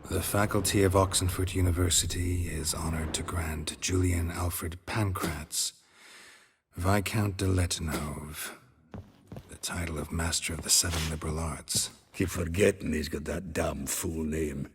The faculty of Oxenford University is honored to grant Julian Alfred Pancratz, Viscount de Letonov, the title of Master of the Seven Liberal Arts. Keep forgetting he's got that damn fool name.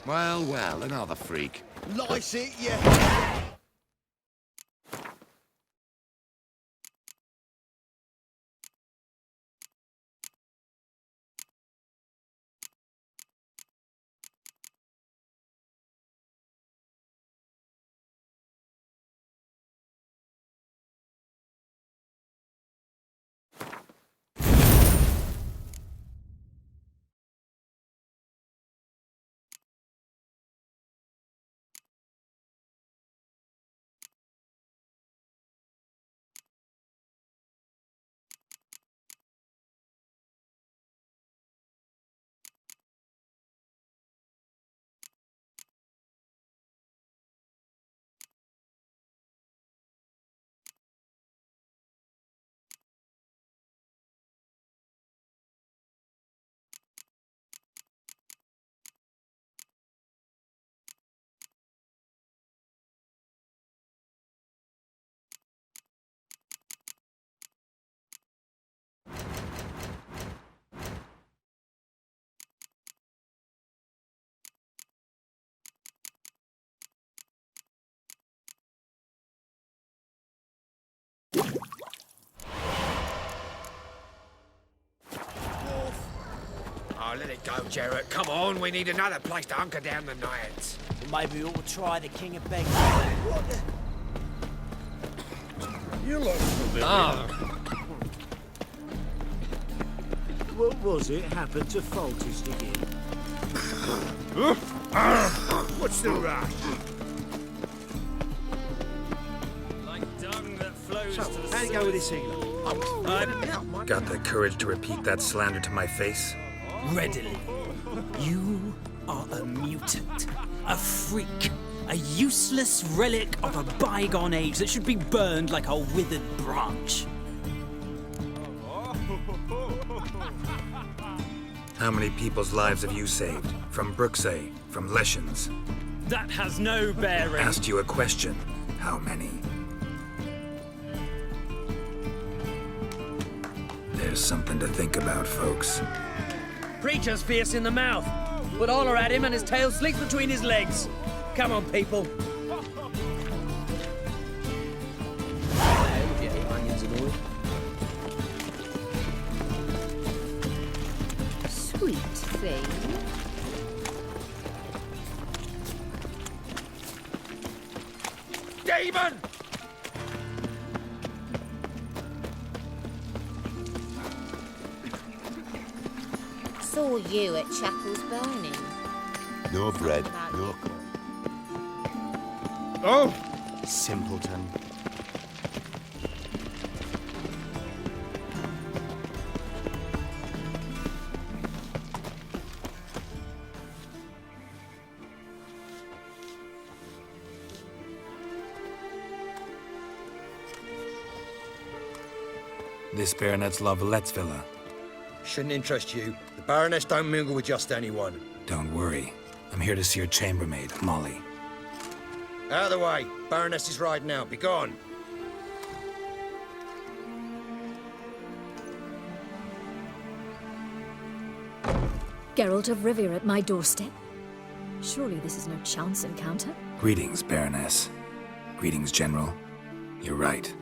Well, well, another freak. Lice it, yeah. Oh, let it go, Jarrett. Come on, we need another place to hunker down the night. Well, maybe we ought to try the King of Beggars. You look What was it happened to Foltest again? What's the rush? Like dung that flows to the How'd it go with this England? Got the courage to repeat that slander to my face? readily. You are a mutant, a freak, a useless relic of a bygone age that should be burned like a withered branch. How many people's lives have you saved? From Bruxay, from Leshens? That has no bearing. Asked you a question. How many? There's something to think about, folks. Preacher's fierce in the mouth, but holler at him and his tail slicks between his legs. Come on, people. Sweet thing. Demon! Saw you at Chapel's Burning. No bread, no About Oh! Simpleton. This Baronet's La Vallette's villa. Shouldn't interest you. The Baroness don't mingle with just anyone. Don't worry. I'm here to see your chambermaid, Molly. Out of the way. Baroness is riding out. Be gone. Geralt of Rivia at my doorstep? Surely this is no chance encounter? Greetings, Baroness. Greetings, General. You're right.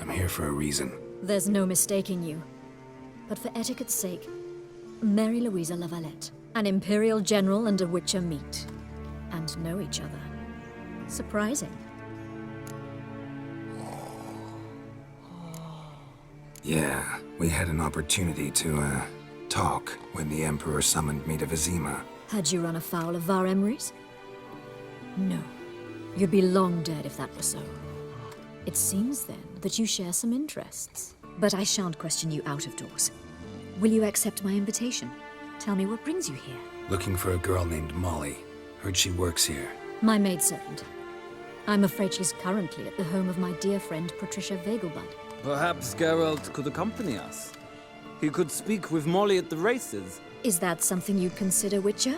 I'm here for a reason. There's no mistaking you. But for etiquette's sake, Mary Louisa La Valette, an Imperial General and a Witcher meet, and know each other. Surprising. Yeah, we had an opportunity to, talk when the Emperor summoned me to Vizima. Had you run afoul of Var Emrys? No. You'd be long dead if that were so. It seems, then, that you share some interests. But I shan't question you out of doors. Will you accept my invitation? Tell me what brings you here. Looking for a girl named Molly. Heard she works here. My maidservant. I'm afraid she's currently at the home of my dear friend Patricia Vegelbud. Perhaps Geralt could accompany us. He could speak with Molly at the races. Is that something you'd consider, Witcher?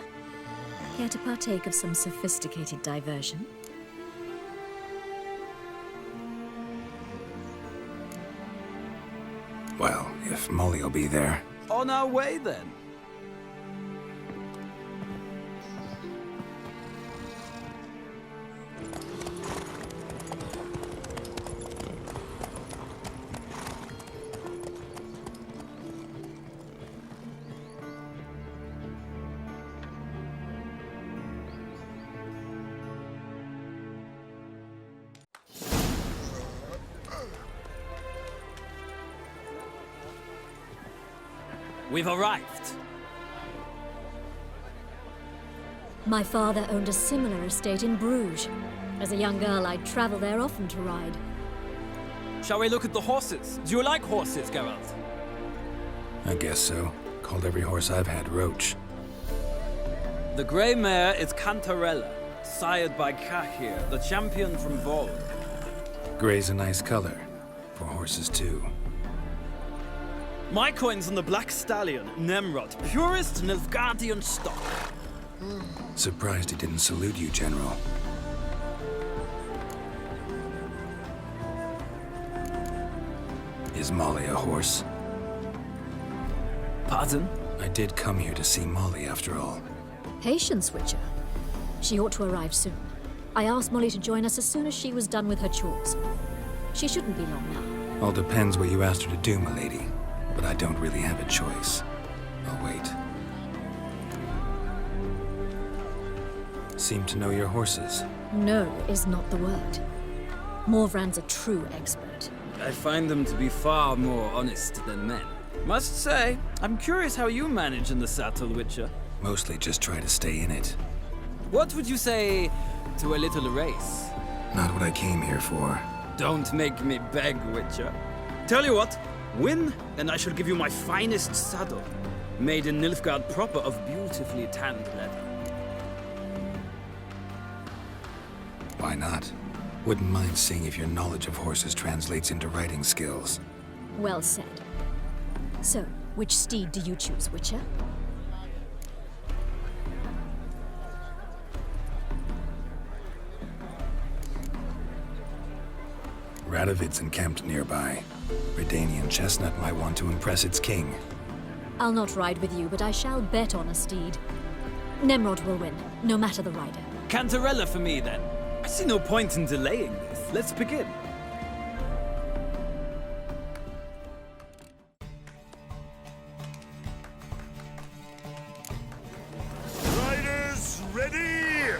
Care to partake of some sophisticated diversion? Well, if Molly'll be there. On our way, then. We've arrived. My father owned a similar estate in Bruges. As a young girl, I'd travel there often to ride. Shall we look at the horses? Do you like horses, Geralt? I guess so. Called every horse I've had Roach. The grey mare is Cantarella, sired by Cahir, the champion from Vol. Gray's a nice color. For horses, too. My coin's on the Black Stallion, Nemrod, purest Nilfgaardian stock. Surprised he didn't salute you, General. Is Molly a horse? Pardon? I did come here to see Molly, after all. Patience, Witcher. She ought to arrive soon. I asked Molly to join us as soon as she was done with her chores. She shouldn't be long now. All depends what you asked her to do, milady. But I don't really have a choice. I'll wait. Seem to know your horses. No is not the word. Morvrand's a true expert. I find them to be far more honest than men. Must say, I'm curious how you manage in the saddle, Witcher. Mostly just try to stay in it. What would you say to a little race? Not what I came here for. Don't make me beg, Witcher. Tell you what, win, and I shall give you my finest saddle, made in Nilfgaard proper of beautifully tanned leather. Why not? Wouldn't mind seeing if your knowledge of horses translates into riding skills. Well said. So, which steed do you choose, Witcher? Radovid's encamped nearby. Redanian chestnut might want to impress its king. I'll not ride with you, but I shall bet on a steed. Nemrod will win, no matter the rider. Cantarella for me, then. I see no point in delaying this. Let's begin. Riders, ready!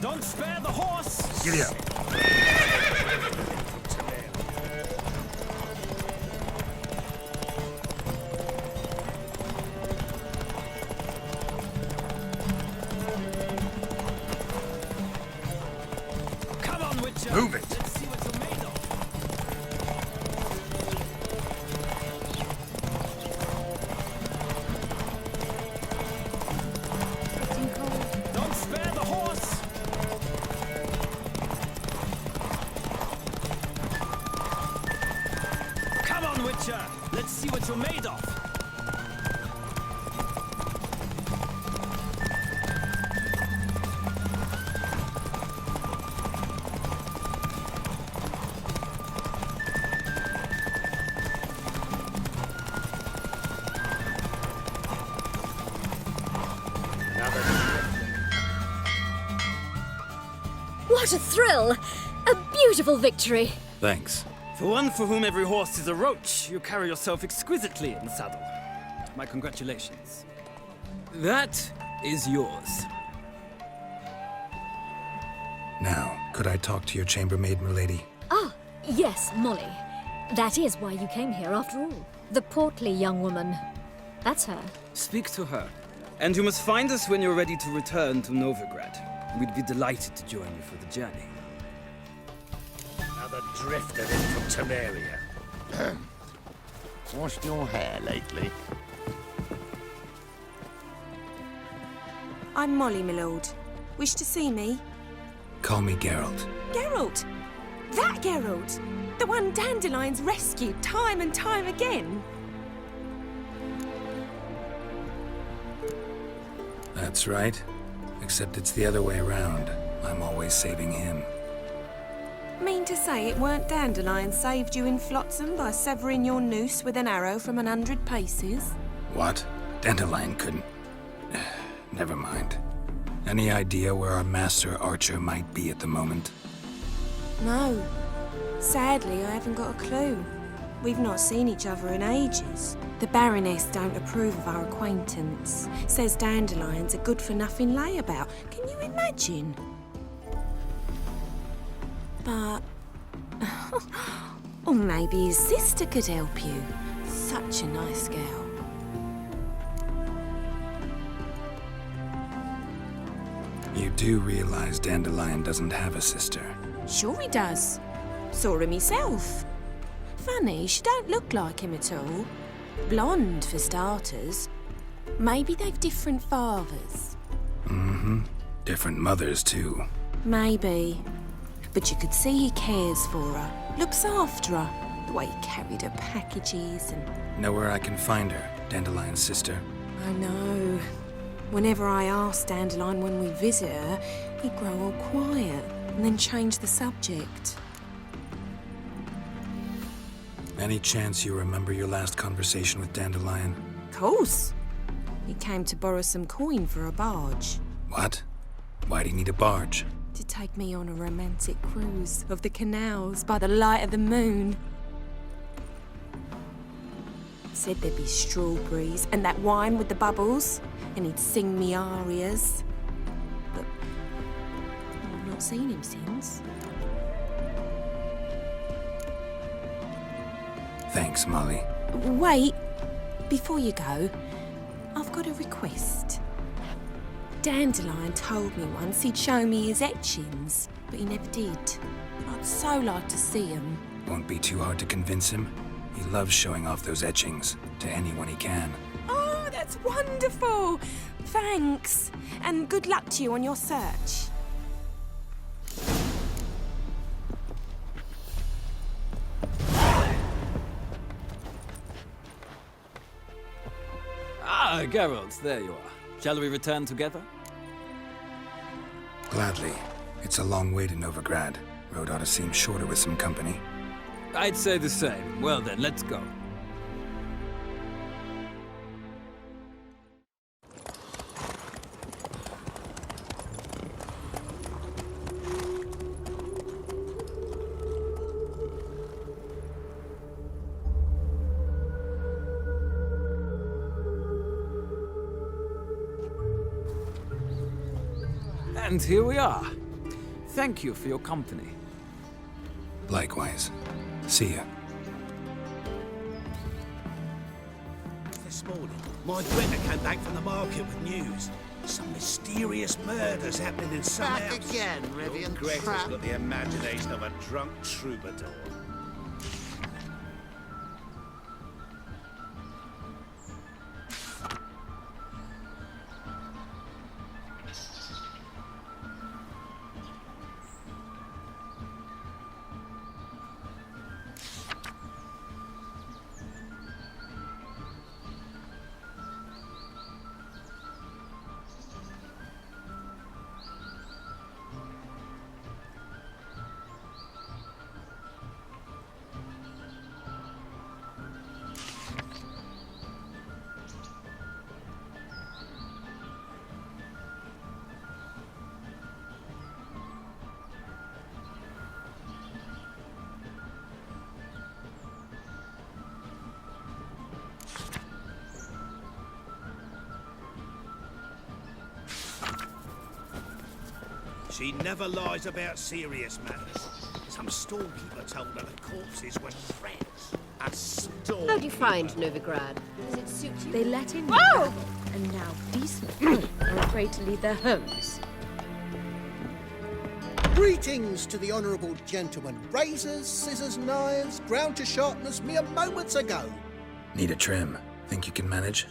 Don't spare the horse! Giddy up. Come on, Witcher! Move it. Let's see what you're made of. Getting cold. Don't spare the horse! Come on, Witcher! Let's see what you're made of. What a thrill! A beautiful victory! Thanks. For one for whom every horse is a roach, you carry yourself exquisitely in the saddle. My congratulations. That is yours. Now, could I talk to your chambermaid, milady? Ah, yes, Molly. That is why you came here after all. The portly young woman. That's her. Speak to her. And you must find us when you're ready to return to Novigrad. We'd be delighted to join you for the journey. Another drifter in from Temeria. Washed your hair lately? I'm Molly, my lord. Wish to see me? Call me Geralt. Geralt! That Geralt! The one Dandelion's rescued time and time again! That's right. Except it's the other way around. I'm always saving him. Mean to say it weren't Dandelion saved you in Flotsam by severing your noose with an arrow from 100 paces? What? Dandelion couldn't... Never mind. Any idea where our master archer might be at the moment? No. Sadly, I haven't got a clue. We've not seen each other in ages. The Baroness don't approve of our acquaintance. Says Dandelion's a good-for-nothing layabout. Can you imagine? But... or maybe his sister could help you. Such a nice girl. You do realize Dandelion doesn't have a sister. Sure he does. Saw him myself. Funny, she don't look like him at all. Blonde, for starters. Maybe they've different fathers. Mm-hmm. Different mothers, too. Maybe. But you could see he cares for her. Looks after her. The way he carried her packages and... Know where I can find her, Dandelion's sister? I know. Whenever I asked Dandelion when we visit her, he'd grow all quiet and then change the subject. Any chance you remember your last conversation with Dandelion? Course. He came to borrow some coin for a barge. What? Why'd he need a barge? To take me on a romantic cruise of the canals by the light of the moon. Said there'd be strawberries and that wine with the bubbles, and he'd sing me arias. But I've not seen him since. Thanks, Molly. Wait, before you go, I've got a request. Dandelion told me once he'd show me his etchings, but he never did. I'd so like to see them. Won't be too hard to convince him. He loves showing off those etchings to anyone he can. Oh, that's wonderful! Thanks, and good luck to you on your search. Ah, Geralt, there you are. Shall we return together? Gladly. It's a long way to Novigrad. Road ought to seem shorter with some company. I'd say the same. Well then, let's go. And here we are. Thank you for your company. Likewise. See ya. This morning, my Greta came back from the market with news. Some mysterious murders happening in some Back house. again, Rivian Greta's Trap. got the imagination of a drunk troubadour. She never lies about serious matters. Some storekeeper told her the corpses were friends. A store. How do you find Novigrad? Does it suit you? They let in Whoa! and now decent people are afraid to leave their homes. Greetings to the honourable gentleman. Razors, scissors, knives, ground to sharpness mere moments ago. Need a trim. Think you can manage?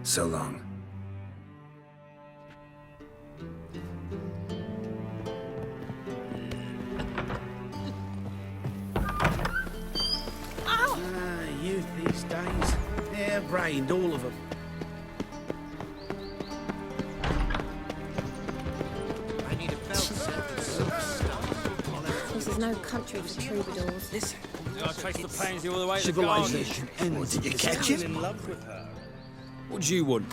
So long. Youth these days. Hair-brained, all of them. I need a belt set with silk stuff. This is no country for troubadours. Listen. I traced the pansy all the way to the Civilization ends. Did you catch him? in love with her. What do you want?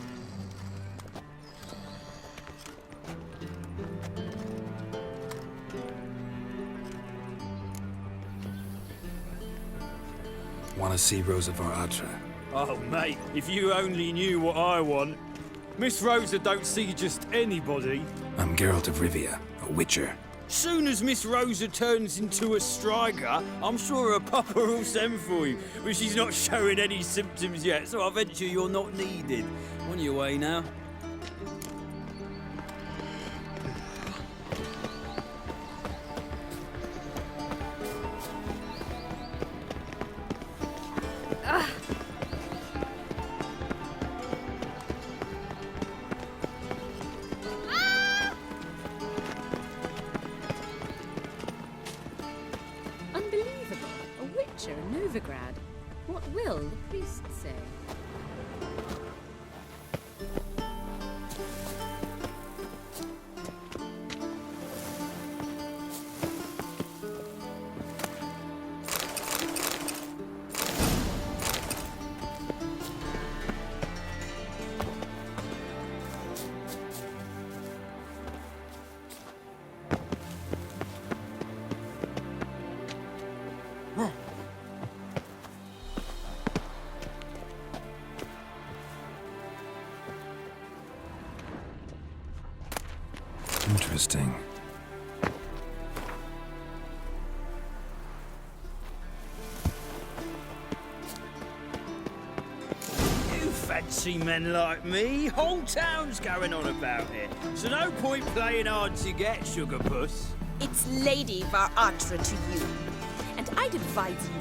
Want to see Rosa var Atra? Oh, mate, if you only knew what I want. Miss Rosa don't see just anybody. I'm Geralt of Rivia, a witcher. Soon as Miss Rosa turns into a striker, I'm sure her papa will send for you. But she's not showing any symptoms yet, so I venture you're not needed. On your way now. Unbelievable. A witcher in Novigrad. What will the priest say? Interesting. You fancy men like me? Whole town's going on about it. So no point playing hard to get, sugar puss. It's Lady var Atra to you, and I'd advise you.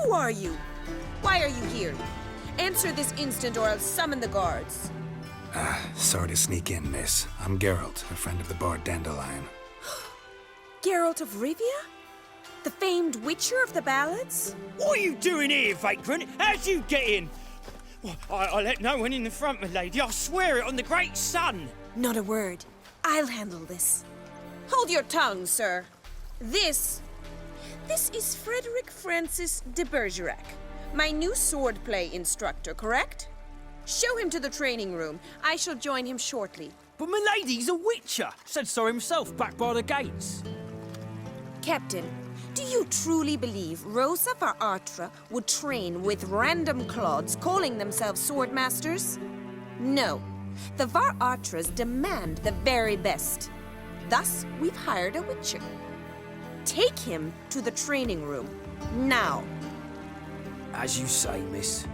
Who are you? Why are you here? Answer this instant or I'll summon the guards. Sorry to sneak in, miss. I'm Geralt, a friend of the bard Dandelion. Geralt of Rivia? The famed witcher of the ballads? What are you doing here, vagrant? How'd you get in? Well, I let no one in the front, my lady. I swear it on the great sun. Not a word. I'll handle this. Hold your tongue, sir. This is Frederick Francis de Bergerac, my new swordplay instructor, correct? Show him to the training room. I shall join him shortly. But my lady's a witcher. Said so himself back by the gates. Captain, do you truly believe Rosa var Atra would train with random clods calling themselves sword masters? No. The var Atras demand the very best. Thus, we've hired a witcher. Take him to the training room. Now. As you say, miss.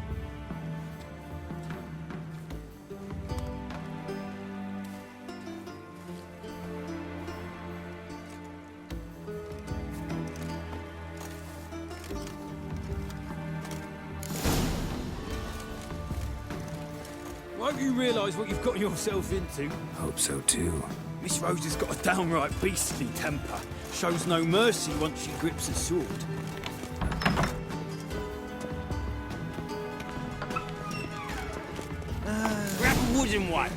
Won't you realise what you've got yourself into? Hope so too. Miss Rose has got a downright beastly temper. Shows no mercy once she grips a sword. Grab a wooden one.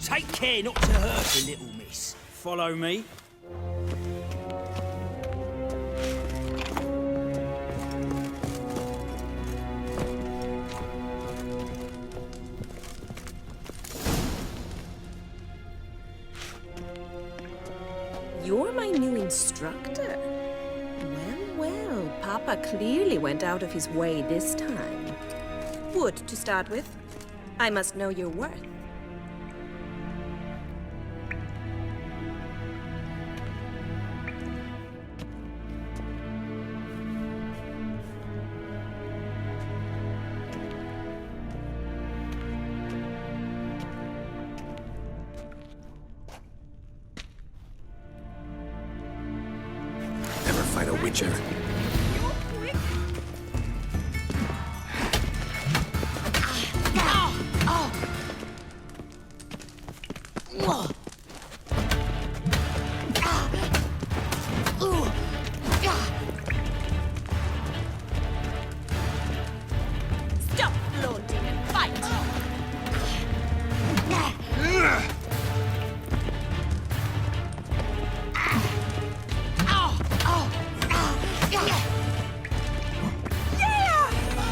Take care not to hurt the little miss. Follow me. You're my new instructor. Well, Papa clearly went out of his way this time. Wood, to start with. I must know your worth. Never fight a witcher. Stop floating and fight!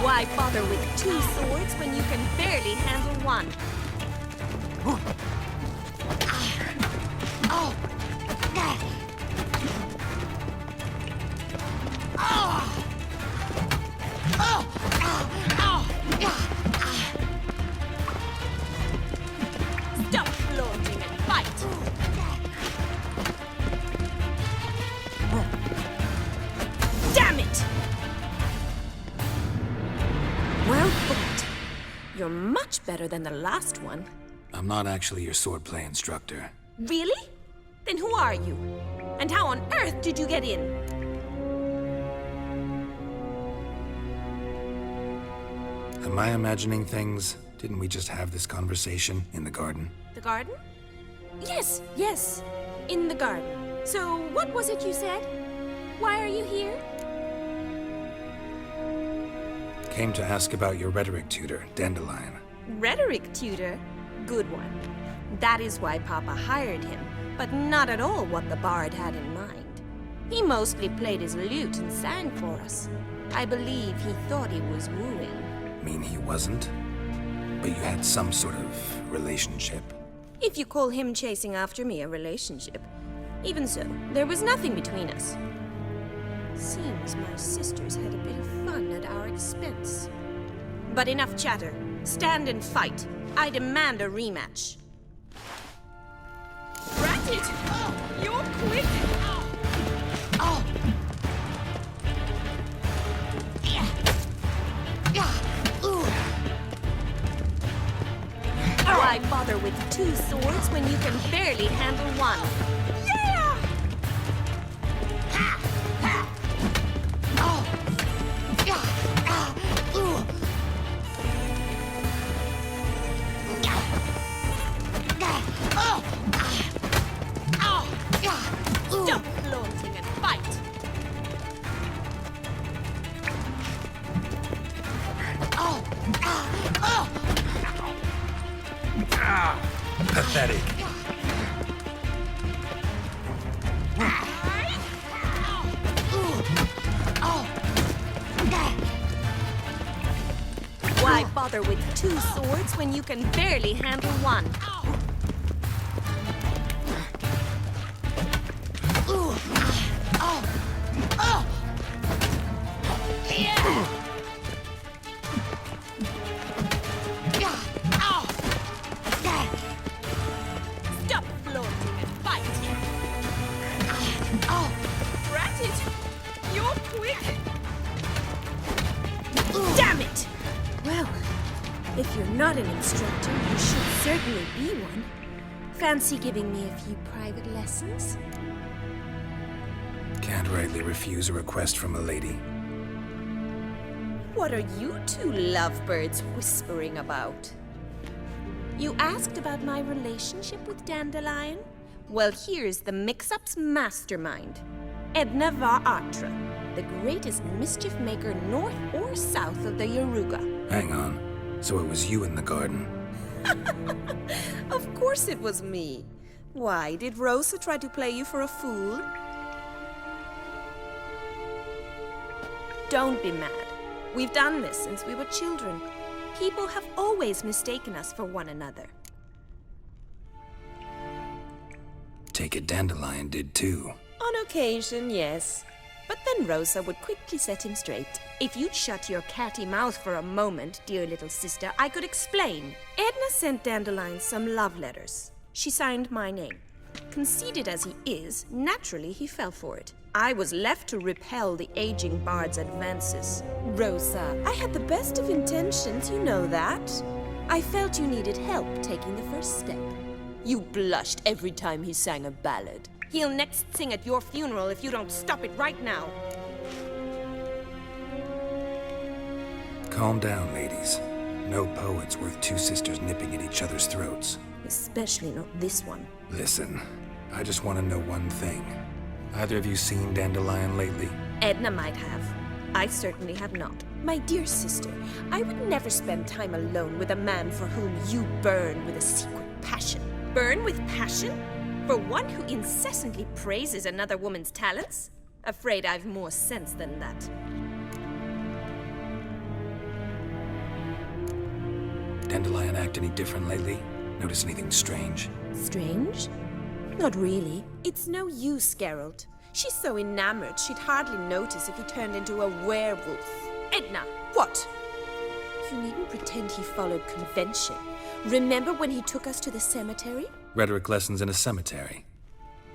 Why bother with two swords when you can barely handle one? Stop floating and fight! Damn it! Well fought. You're much better than the last one. I'm not actually your swordplay instructor. Really? Then who are you? And how on earth did you get in? Am I imagining things? Didn't we just have this conversation in the garden? The garden? Yes, yes. In the garden. So, what was it you said? Why are you here? Came to ask about your rhetoric tutor, Dandelion. Rhetoric tutor? Good one. That is why Papa hired him, but not at all what the bard had in mind. He mostly played his lute and sang for us. I believe he thought he was wooing. Mean he wasn't? But you had some sort of relationship. If you call him chasing after me a relationship. Even so, there was nothing between us. Seems my sisters had a bit of fun at our expense. But enough chatter. Stand and fight. I demand a rematch. Ratchet! Oh, you're quick! Oh. Why bother with two swords when you can barely handle one? Yeah! Stop floating and fight! Pathetic. Why bother with two swords when you can barely handle one? Stop floating and fight! Ratchet! it! You're quick! Damn it! Well, if you're not an instructor, you should certainly be one. Fancy giving me a few private lessons? Can't rightly refuse a request from a lady. What are you two lovebirds whispering about? You asked about my relationship with Dandelion? Well, here's the mix-up's mastermind. Edna Va Atra, the greatest mischief maker north or south of the Yaruga. Hang on. So it was you in the garden? Of course it was me. Why, did Rosa try to play you for a fool? Don't be mad. We've done this since we were children. People have always mistaken us for one another. Take it Dandelion did too. On occasion, yes. But then Rosa would quickly set him straight. If you'd shut your catty mouth for a moment, dear little sister, I could explain. Edna sent Dandelion some love letters. She signed my name. Conceited as he is, naturally he fell for it. I was left to repel the aging bard's advances. Rosa, I had the best of intentions, you know that. I felt you needed help taking the first step. You blushed every time he sang a ballad. He'll next sing at your funeral if you don't stop it right now. Calm down, ladies. No poet's worth two sisters nipping at each other's throats. Especially not this one. Listen, I just want to know one thing. Either of you seen Dandelion lately? Edna might have. I certainly have not. My dear sister, I would never spend time alone with a man for whom you burn with a secret passion. Burn with passion? For one who incessantly praises another woman's talents? Afraid I've more sense than that. Dandelion act any different lately? Notice anything strange? Strange? Not really. It's no use, Geralt. She's so enamored she'd hardly notice if he turned into a werewolf. Edna, what? You needn't pretend he followed convention. Remember when he took us to the cemetery? Rhetoric lessons in a cemetery.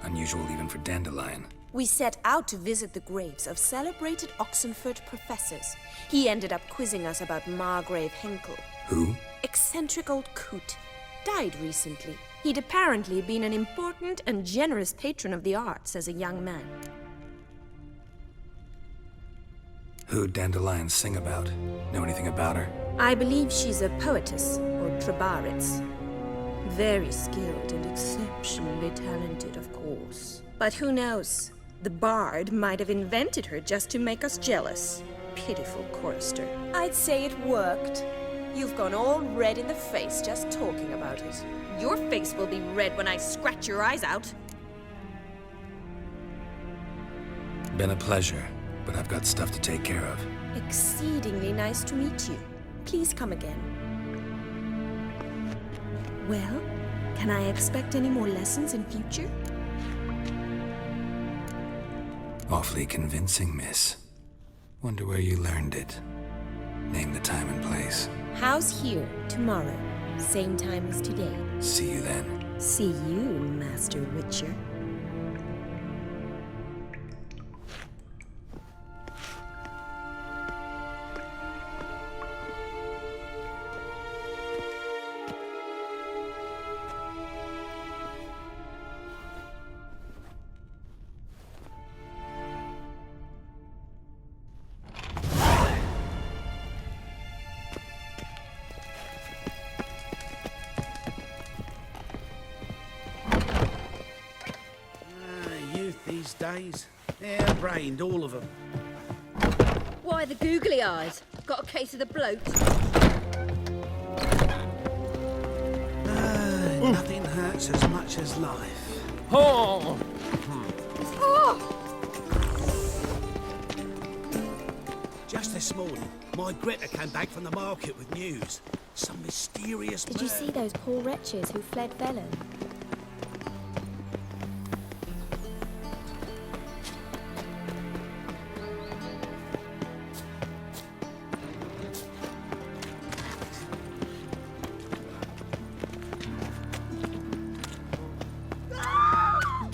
Unusual even for Dandelion. We set out to visit the graves of celebrated Oxenford professors. He ended up quizzing us about Margrave Henkel. Who? Eccentric old coot. Died recently. He'd apparently been an important and generous patron of the arts as a young man. Who'd Dandelion sing about? Know anything about her? I believe she's a poetess, or Trebaritz. Very skilled and exceptionally talented, of course. But who knows? The bard might have invented her just to make us jealous. Pitiful chorister. I'd say it worked. You've gone all red in the face just talking about it. Your face will be red when I scratch your eyes out. Been a pleasure, but I've got stuff to take care of. Exceedingly nice to meet you. Please come again. Well, can I expect any more lessons in future? Awfully convincing, miss. Wonder where you learned it. Name the time and place. House here, tomorrow. Same time as today. See you then. See you, Master Witcher. These days, hair-brained, all of them. Why the googly eyes? Got a case of the bloat? Nothing hurts as much as life. Oh! Just this morning, my Greta came back from the market with news. Some mysterious Did you see those poor wretches who fled Velen?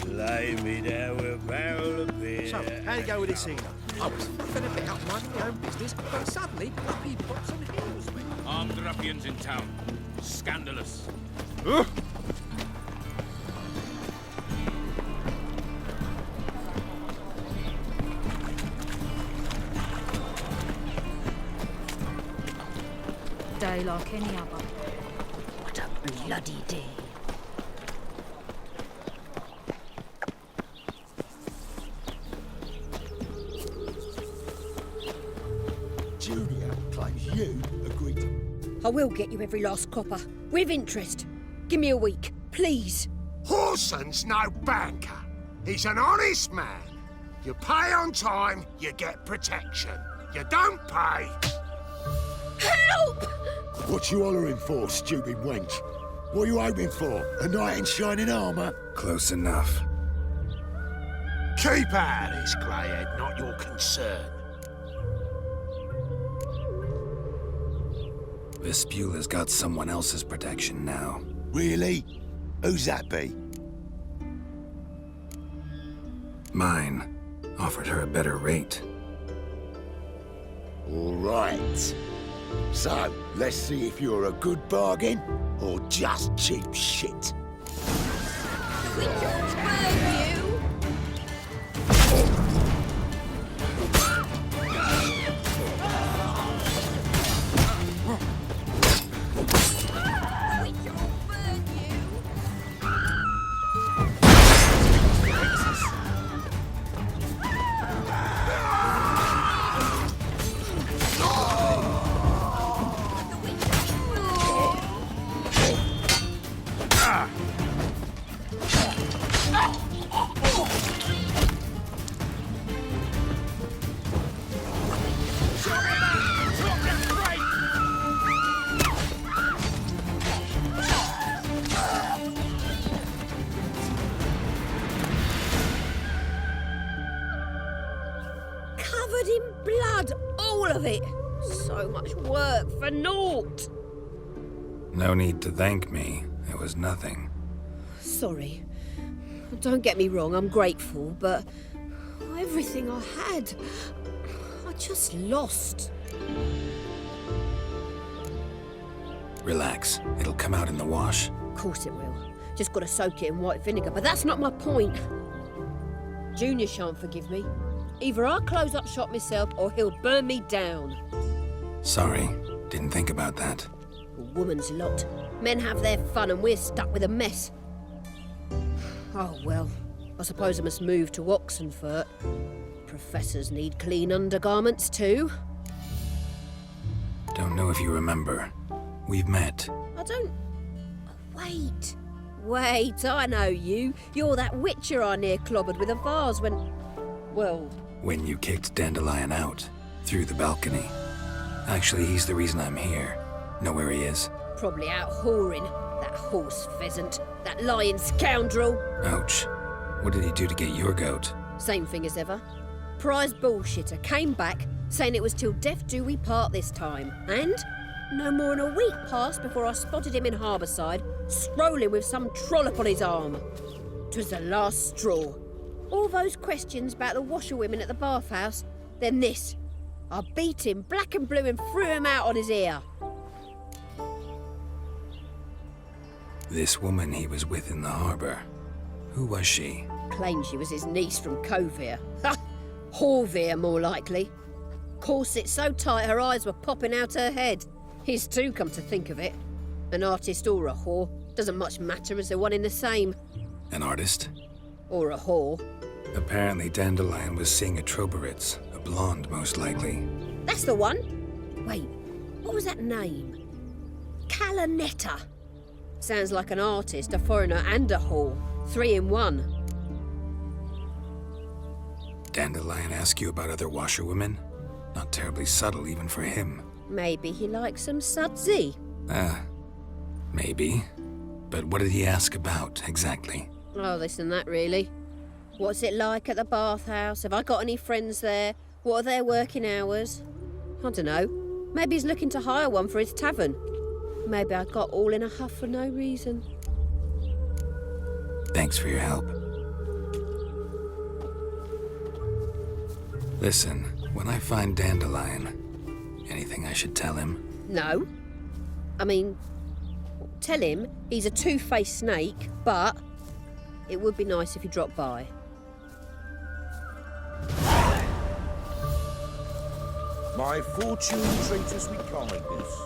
Lay me down with a barrel of beer. So, how'd it go with this Eno? I was fucking about minding my own business, but suddenly he pops and heals me. Armed ruffians in town. Scandalous. Day like any other. What a bloody day. Julia claims you agreed to... I will get you every last copper. With interest. Give me a week, please. Horson's no banker. He's an honest man. You pay on time, you get protection. You don't pay... Help! What you hollering for, stupid wench? What are you hoping for? A knight in shining armour? Close enough. Keep out of this, greyhead, not your concern. Vespula's got someone else's protection now. Really? Who's that be? Mine. Offered her a better rate. All right. So, let's see if you're a good bargain or just cheap shit. Covered in blood, all of it. So much work for naught. No need to thank me. It was nothing. Sorry. Don't get me wrong, I'm grateful, but everything I had, I just lost. Relax. It'll come out in the wash. Of course it will. Just gotta soak it in white vinegar, but that's not my point. Junior shan't forgive me. Either I'll close up shop myself or he'll burn me down. Sorry. Didn't think about that. A woman's lot. Men have their fun and we're stuck with a mess. Oh well, I suppose I must move to Oxenfurt. Professors need clean undergarments too. Don't know if you remember. We've met. I don't... Wait. Wait, I know you. You're that witcher I near clobbered with a vase when... Well... When you kicked Dandelion out. Through the balcony. Actually, he's the reason I'm here. Know where he is? Probably out whoring. That horse pheasant. That lying scoundrel. Ouch. What did he do to get your goat? Same thing as ever. Prize bullshitter came back, saying it was till death do we part this time. And no more than a week passed before I spotted him in Harbourside, strolling with some trollop on his arm. 'Twas the last straw. All those questions about the washerwomen at the bathhouse, then this. I beat him black and blue and threw him out on his ear. This woman he was with in the harbour. Who was she? Claimed she was his niece from Kovir. Ha! Horvir, more likely. Corset so tight her eyes were popping out her head. His too, come to think of it. An artist or a whore. Doesn't much matter as they're one in the same. An artist? Or a whore. Apparently Dandelion was seeing a Troberitz. A blonde, most likely. That's the one. Wait, what was that name? Calanetta. Sounds like an artist, a foreigner and a whore. 3 in 1. Dandelion ask you about other washerwomen? Not terribly subtle even for him. Maybe he likes some sudsy. Maybe. But what did he ask about, exactly? Oh, this and that, really. What's it like at the bathhouse? Have I got any friends there? What are their working hours? I don't know. Maybe he's looking to hire one for his tavern. Maybe I got all in a huff for no reason. Thanks for your help. Listen, when I find Dandelion, anything I should tell him? No. I mean, tell him he's a two-faced snake, but it would be nice if he dropped by. My fortune treat us with kindness.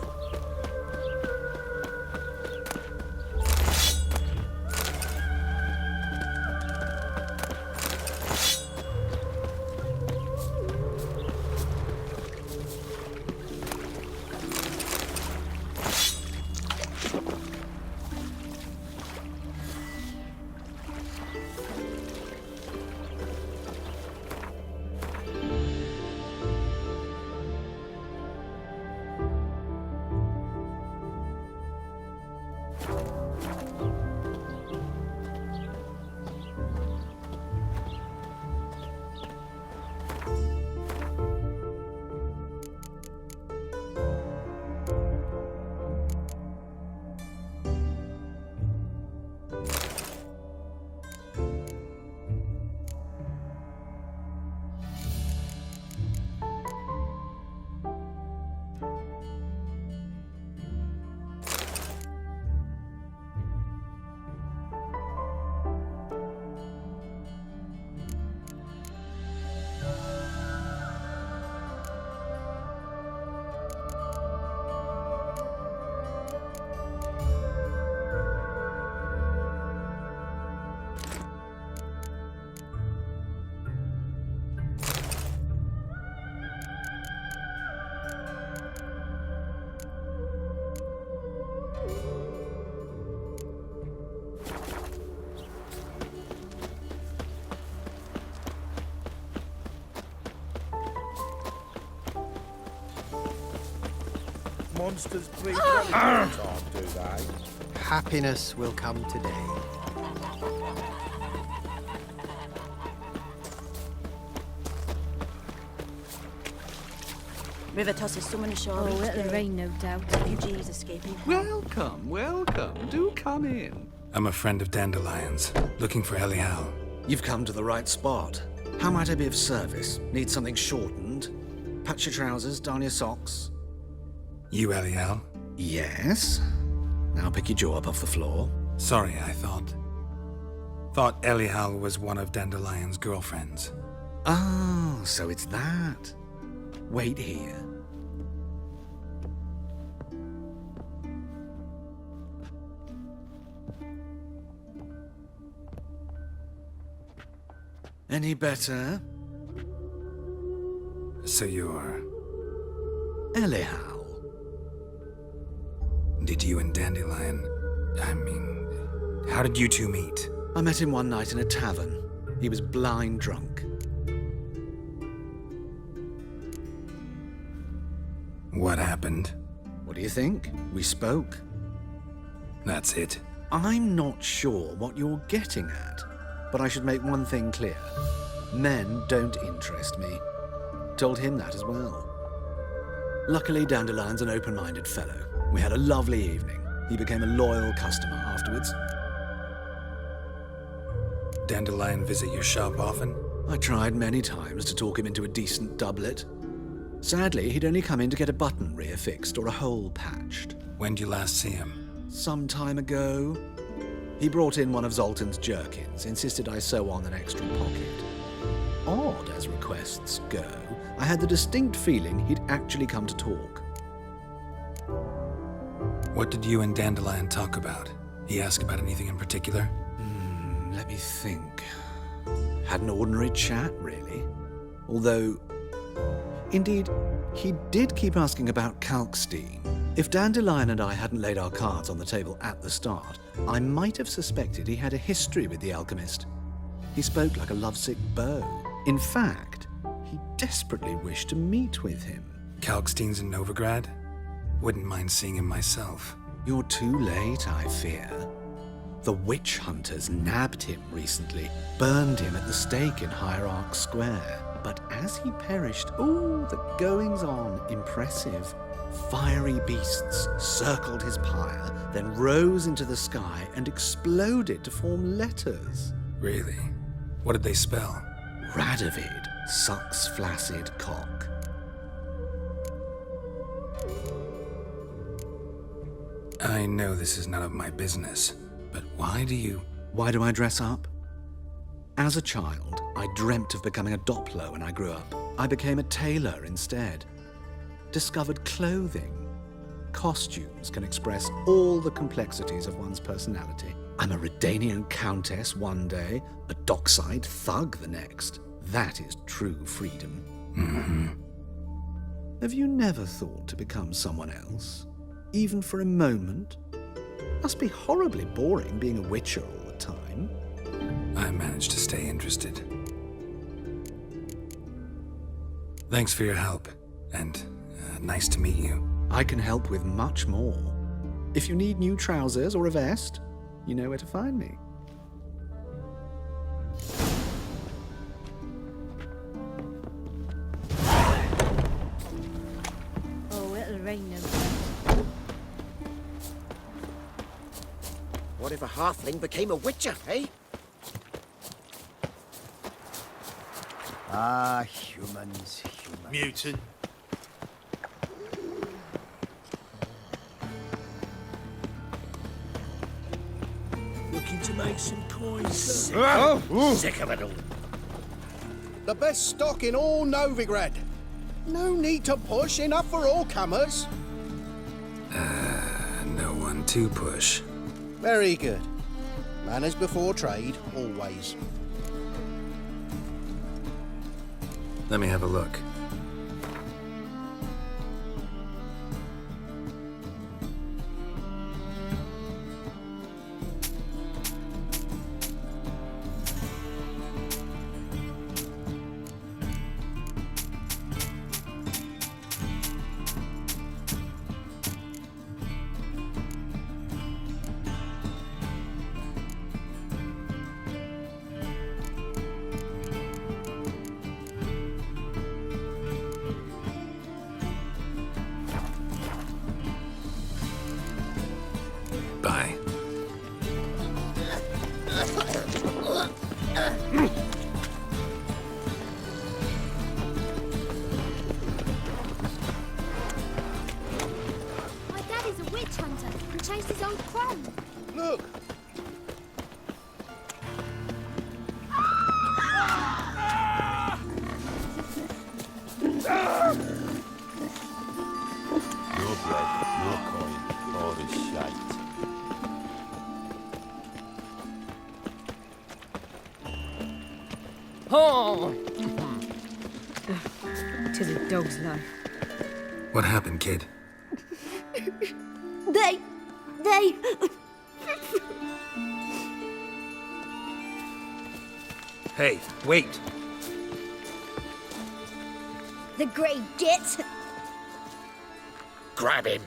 Monsters breed well in time, do they? Happiness will come today. River tosses someone ashore. Oh, it'll rain, no doubt. Refugees escaping. Welcome, welcome. Do come in. I'm a friend of Dandelion's, looking for Elial. You've come to the right spot. How might I be of service? Need something shortened? Patch your trousers, darn your socks. You Elial? Yes. Now pick your jaw up off the floor. Sorry, I thought Elial was one of Dandelion's girlfriends. Oh, so it's that. Wait here. Any better? So you're... Elial. Did you and Dandelion... how did you two meet? I met him one night in a tavern. He was blind drunk. What happened? What do you think? We spoke. That's it. I'm not sure what you're getting at, but I should make one thing clear. Men don't interest me. Told him that as well. Luckily, Dandelion's an open-minded fellow. We had a lovely evening. He became a loyal customer afterwards. Dandelion visit your shop often? I tried many times to talk him into a decent doublet. Sadly, he'd only come in to get a button reaffixed or a hole patched. When'd you last see him? Some time ago. He brought in one of Zoltan's jerkins, insisted I sew on an extra pocket. Odd as requests go, I had the distinct feeling he'd actually come to talk. What did you and Dandelion talk about? He asked about anything in particular? Let me think. Had an ordinary chat, really. Although, indeed, he did keep asking about Kalkstein. If Dandelion and I hadn't laid our cards on the table at the start, I might have suspected he had a history with the alchemist. He spoke like a lovesick beau. In fact, he desperately wished to meet with him. Kalkstein's in Novigrad? Wouldn't mind seeing him myself. You're too late, I fear. The witch hunters nabbed him recently, burned him at the stake in Hierarch Square. But as he perished, the goings-on, impressive. Fiery beasts circled his pyre, then rose into the sky and exploded to form letters. Really? What did they spell? Radovid. sucks flaccid cock. I know this is none of my business, but why do I dress up? As a child, I dreamt of becoming a Doppler when I grew up. I became a tailor instead. Discovered clothing. Costumes can express all the complexities of one's personality. I'm a Redanian countess one day, a dockside thug the next. That is true freedom. Mm-hmm. Have you never thought to become someone else? Even for a moment? Must be horribly boring being a witcher all the time. I managed to stay interested. Thanks for your help, and nice to meet you. I can help with much more. If you need new trousers or a vest, you know where to find me. Oh, it'll rain now. What if a halfling became a witcher, eh? Ah, humans. Mutant. Looking to make some coins. Sick of it all. The best stock in all Novigrad. No need to push, enough for all comers. No one to push. Very good. Manners before trade, always. Let me have a look. Bye. My daddy's a witch hunter and chased his old crone. Look! No bread, no coin, all this shite. Oh! Tis a dog's life. What happened, kid? They... Hey, wait! The Grey Git. Grab him.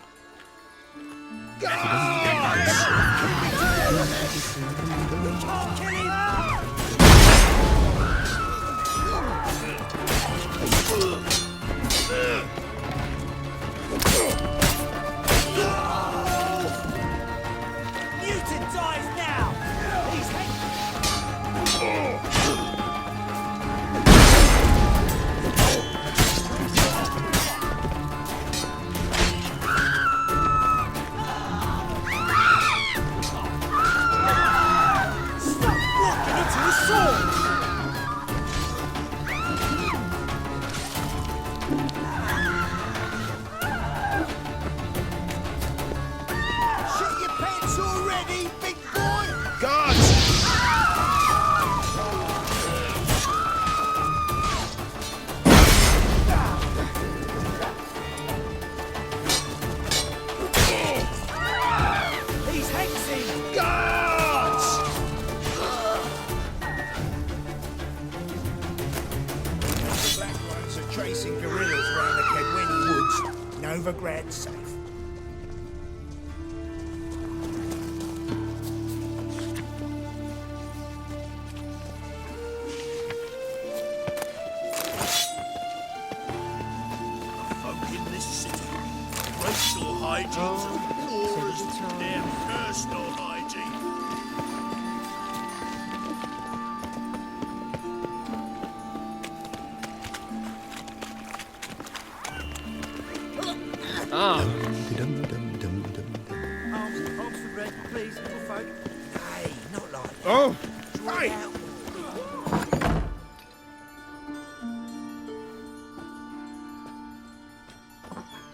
Mutant dies now! He's Stop walking into a sword! Shit your pants already, big boy! Guards! He's hexing! Guards! The Black Ones are chasing guerrillas around the Kedweni woods. Novigrad safe. Folk in this city. Racial hygiene's as poor as their personal hygiene. Arms for bread, please, little folk. Hey, not like that. Oh, right.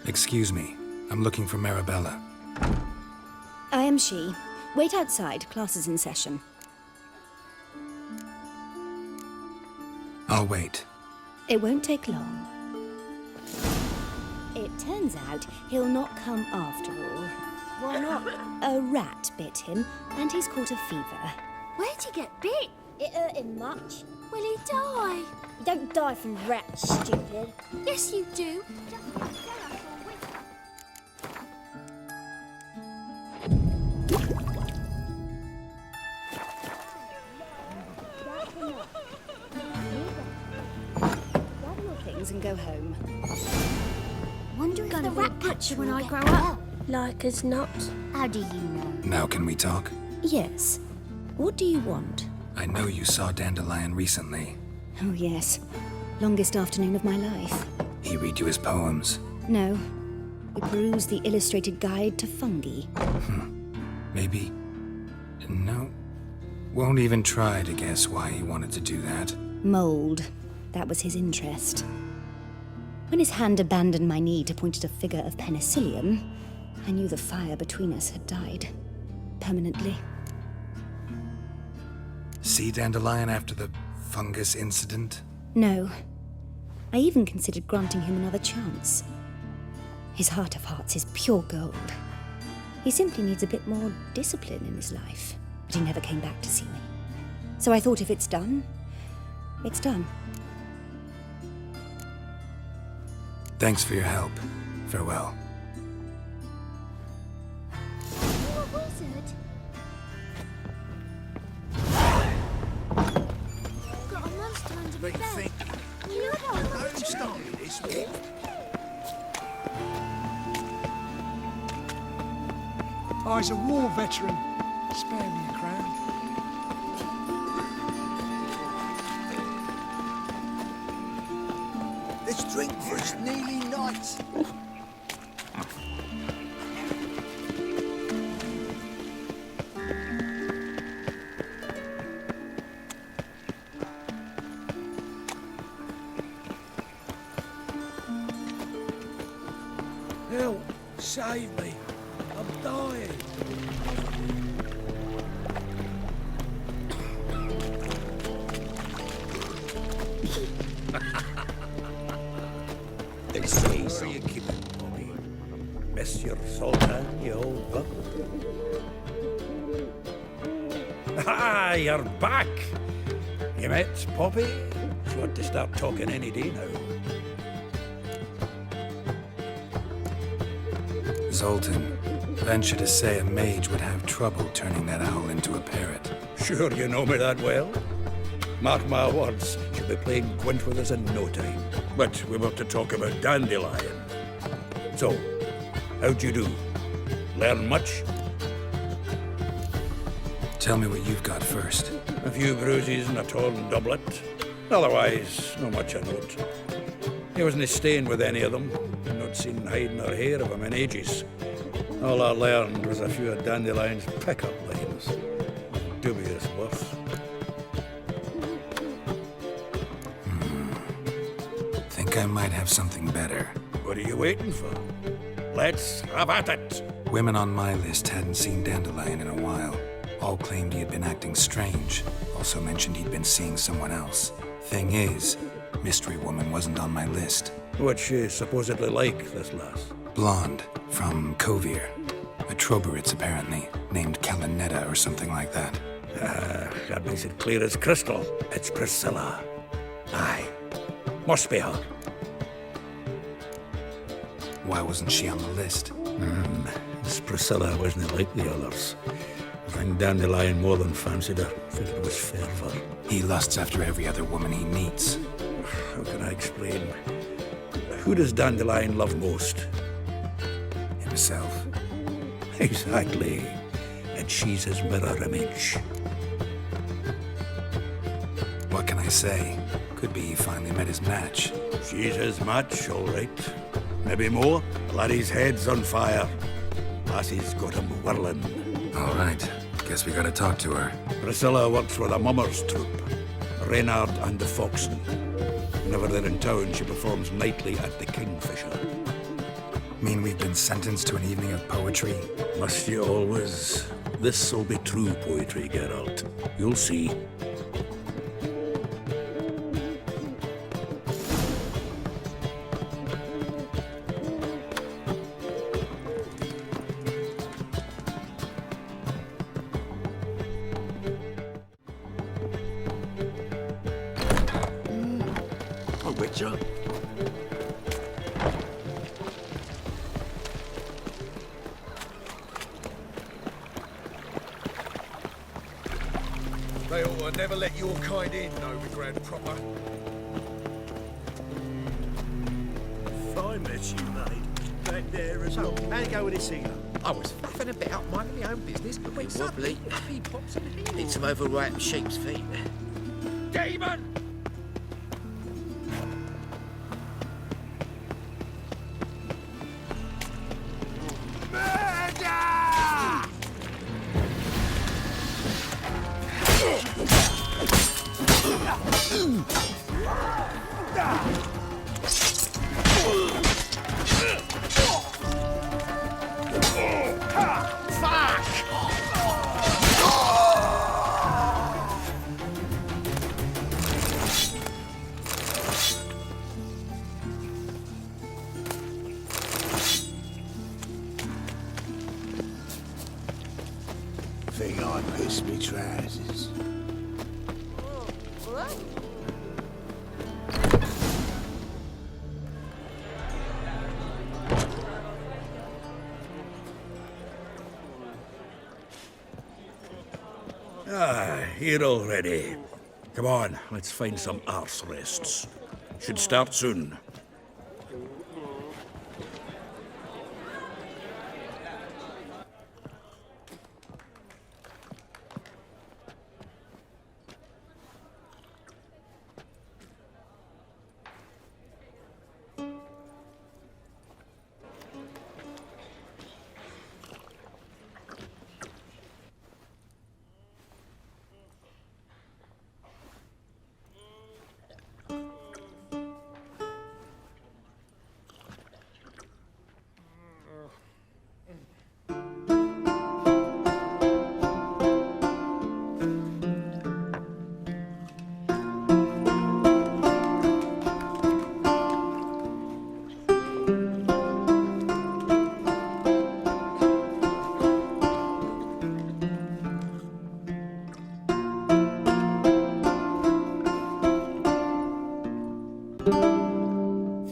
Excuse me. I'm looking for Marabella. I am she. Wait outside. Class is in session. I'll wait. It won't take long. It turns out he'll not come after all. Why not? A rat bit him, and he's caught a fever. Where'd he get bit? It hurt him much. Will he die? You don't die from rats, stupid. Yes, you do. Grab your things and go home. Wonder if Gonna the be rat butcher when will I get grow up. Like as not. How do you know? Now can we talk? Yes. What do you want? I know you saw Dandelion recently. Oh, yes. Longest afternoon of my life. He read you his poems. No. We perused the illustrated guide to fungi. Maybe. No. Won't even try to guess why he wanted to do that. Mold. That was his interest. When his hand abandoned my knee to point at a figure of penicillium, I knew the fire between us had died. Permanently. See Dandelion after the fungus incident? No. I even considered granting him another chance. His heart of hearts is pure gold. He simply needs a bit more discipline in his life. But he never came back to see me. So I thought if it's done, it's done. Thanks for your help. Farewell. You're a wizard. Got a monster under my Been bed. thinking. You know what? Who started this war? I was a war veteran. Spare me a crown. Let's drink for his nearly night. Help! Save me! I'm dying! They say so. You keep it, Bobby. Monsieur Sultan, you old buck. Ah, you're back. You met Poppy? You want to start talking any day now. Zoltan, venture to say a mage would have trouble turning that owl into a parrot. Sure you know me that well. Mark my words, she'll be playing Gwent with us in no time. But we want to talk about Dandelion. So, how'd you do? Learn much? Tell me what you've got first. A few bruises and a torn doublet. Otherwise, no much a note. He wasn't staying with any of them. Not seen hide nor hair of him in ages. All I learned was a few of Dandelion's pickup lines. Dubious worth. Think I might have something better. What are you waiting for? Let's have at it. Women on my list hadn't seen Dandelion in a while. All claimed he had been acting strange. Also mentioned he'd been seeing someone else. Thing is, Mystery Woman wasn't on my list. What's she supposedly like, this lass? Blonde, from Kovir. A Troberitz, apparently, named Kalinetta or something like that. That makes it clear as crystal. It's Priscilla. Aye. Must be her. Why wasn't she on the list? This Priscilla wasn't like the others. I think Dandelion more than fancied her. Figured it was fair for her. He lusts after every other woman he meets. How can I explain? Who does Dandelion love most? Himself. Exactly. And she's his mirror image. What can I say? Could be he finally met his match. She's his match, all right. Maybe more. Laddie's head's on fire. Lassie's got him whirling. All right. Guess we gotta talk to her. Priscilla works for the Mummers troupe. Reynard and the Foxen. Whenever they're in town, she performs nightly at the Kingfisher. Mean we've been sentenced to an evening of poetry? Must you always? This'll be true poetry, Geralt. You'll see. Witcher. They ought to never let your kind in, no regret proper. If I met you, mate, back there as well. How you go with this singer? I was faffing about, minding my own business, but when suddenly he pops in the need some overripe sheep's feet. Demon! Think I pissed me trousers. Here already. Come on, let's find some arse rests. Should start soon.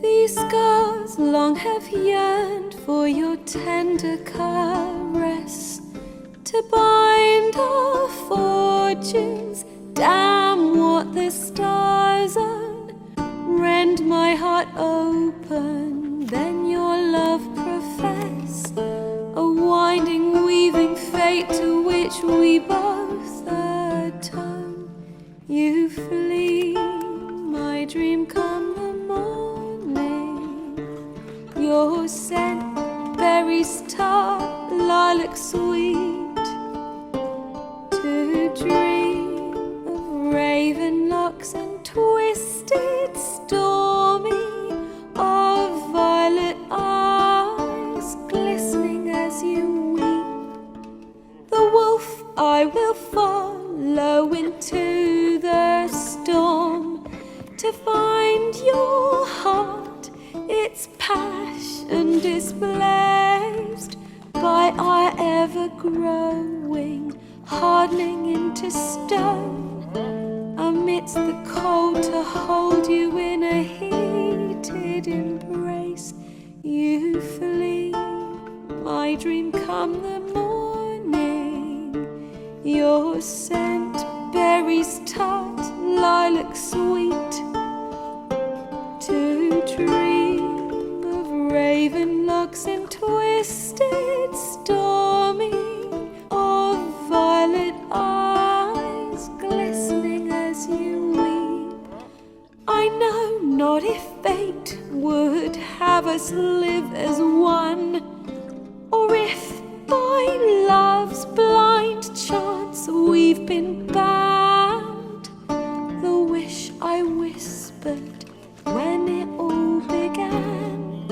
These scars long have yearned for your tender caress, to bind our fortunes. Damn what the stars own. Rend my heart open, then your love profess, a winding, weaving fate to which we both atone. You flee, my dream come the morning. Your scent, berries tart, lilac sweet, to dream of raven locks and twisted stormy, of violet eyes glistening as you weep. The wolf I will follow into the storm, to find your heart, its passion displaced by our ever-growing, hardening into stone. Amidst the cold, to hold you in a heated embrace. You flee, my dream come the morning. Your scent, berries tart, lilac sweet, to dream of raven locks and twisted stormy, of violet eyes glistening as you weep. I know not if fate would have have us live as one, or if by love's blind chance we've been bound, the wish I whispered when it all began,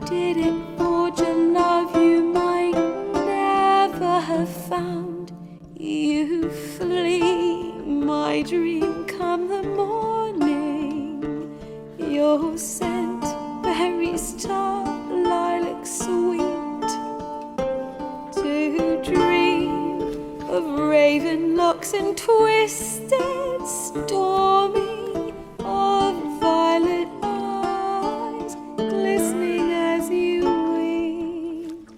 did it forge a love you might never have found? You flee my dream come the morning, your scent berry star lilac sweet, to dream of raven locks and twisted stormy, of violet eyes glistening as you weep.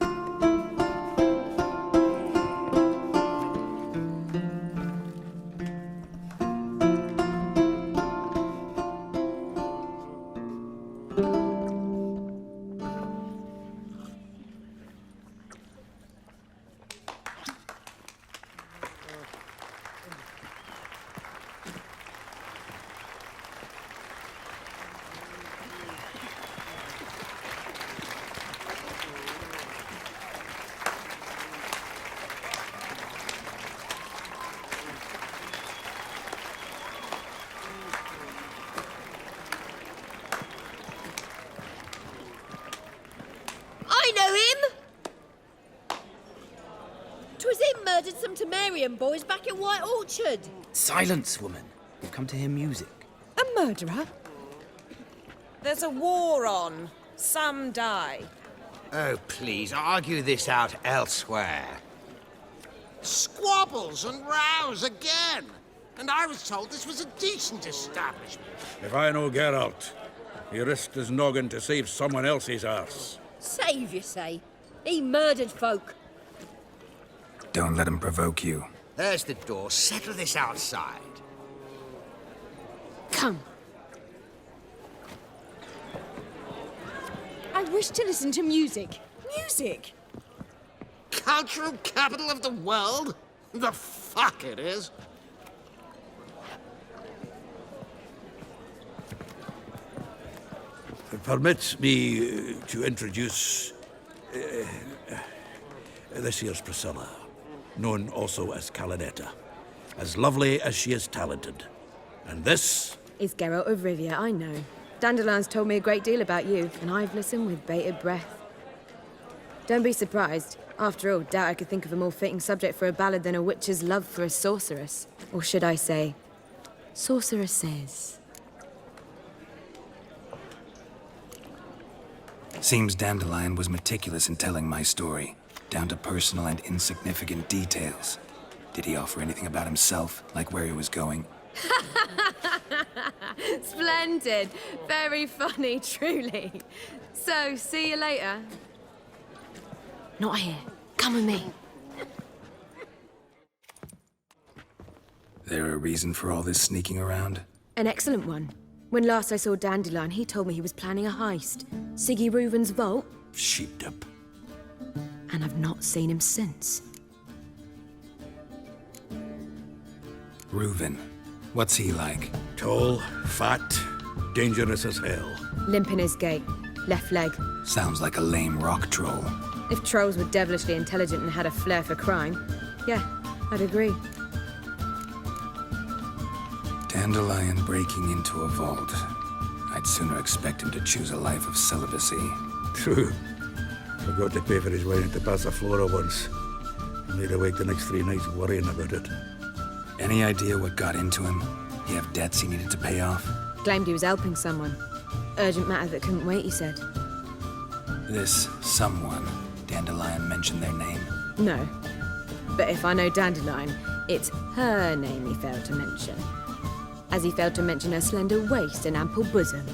I know him! 'Twas him murdered some Temerian boys back in White Orchard. Silence, woman. We've come to hear music. A murderer? There's a war on. Some die. Oh, please, argue this out elsewhere. Squabbles and rows again. And I was told this was a decent establishment. If I know Geralt, he risked his noggin to save someone else's arse. Save, you say? He murdered folk. Don't let him provoke you. There's the door. Settle this outside. Come. I wish to listen to music. Music! Cultural capital of the world? The fuck it is. Permit me to introduce this here's Priscilla, known also as Calinetta, as lovely as she is talented. And this Is Geralt of Rivia, I know. Dandelion's told me a great deal about you, and I've listened with bated breath. Don't be surprised. After all, doubt I could think of a more fitting subject for a ballad than a witch's love for a sorceress. Or should I say, sorceresses. Seems Dandelion was meticulous in telling my story, down to personal and insignificant details. Did he offer anything about himself, like where he was going? Splendid. Very funny, truly. So, see you later. Not here. Come with me. There a reason for all this sneaking around? An excellent one. When last I saw Dandelion, he told me he was planning a heist. Siggy Reuven's vault. Sheepdip. And I've not seen him since. Reuven. What's he like? tall, fat, dangerous as hell. Limp in his gait. Left leg. Sounds like a lame rock troll. If trolls were devilishly intelligent and had a flair for crime, yeah, I'd agree. Dandelion breaking into a vault. I'd sooner expect him to choose a life of celibacy. True. Forgot to pay for his way into Passiflora once. Made awake the next 3 nights worrying about it. Any idea what got into him? He have debts he needed to pay off? Claimed he was helping someone. Urgent matter that couldn't wait, he said. This someone, Dandelion mentioned their name? No. But if I know Dandelion, it's her name he failed to mention. As he failed to mention her slender waist and ample bosom.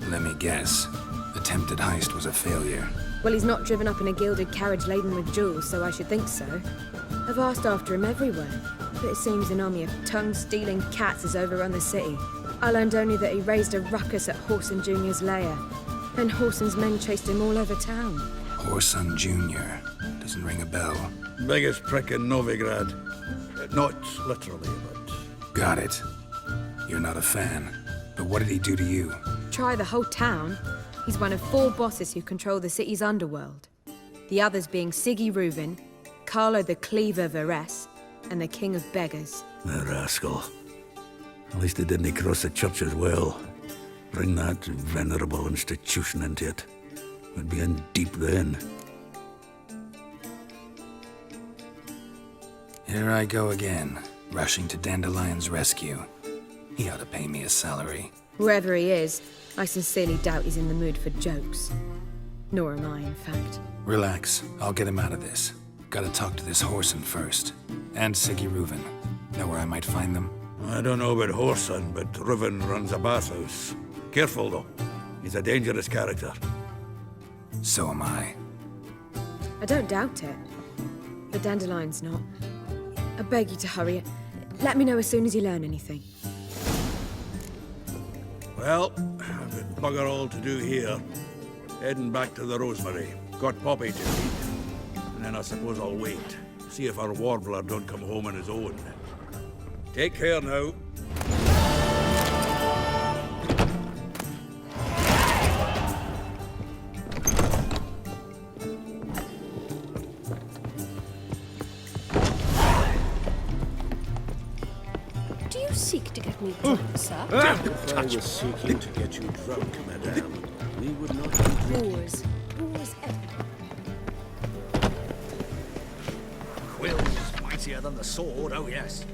Let me guess. Attempted heist was a failure. Well, he's not driven up in a gilded carriage laden with jewels, so I should think so. I've asked after him everywhere, but it seems an army of tongue-stealing cats has overrun the city. I learned only that he raised a ruckus at Whoreson Jr.'s lair, and Whoreson's men chased him all over town. Whoreson Jr. Doesn't ring a bell. Biggest prick in Novigrad. Not literally, but... Got it. You're not a fan. But what did he do to you? try the whole town. He's one of 4 bosses who control the city's underworld. The others being Siggy Reuben, Carlo the Cleaver Varese, and the King of Beggars. The rascal. At least he didn't cross the church as well. Bring that venerable institution into it. We'd be in deep then. Here I go again, rushing to Dandelion's rescue. He ought to pay me a salary. Whoever he is, I sincerely doubt he's in the mood for jokes. Nor am I, in fact. Relax, I'll get him out of this. Gotta talk to this Whoreson first. And Siggy Reuven. Know where I might find them? I don't know about Whoreson, but Reuven runs a bathhouse. Careful, though. He's a dangerous character. So am I. I don't doubt it. But Dandelion's not. I beg you to hurry. Let me know as soon as you learn anything. Well, I've got bugger all to do here. Heading back to the Rosemary. Got Poppy to meet. And then I suppose I'll wait. See if our warbler don't come home on his own. Take care now. Do you seek to get me drunk, sir? If I was seeking to get you drunk, madame, we would not be drinking. Whores everywhere. Quill's mightier than the sword, oh yes.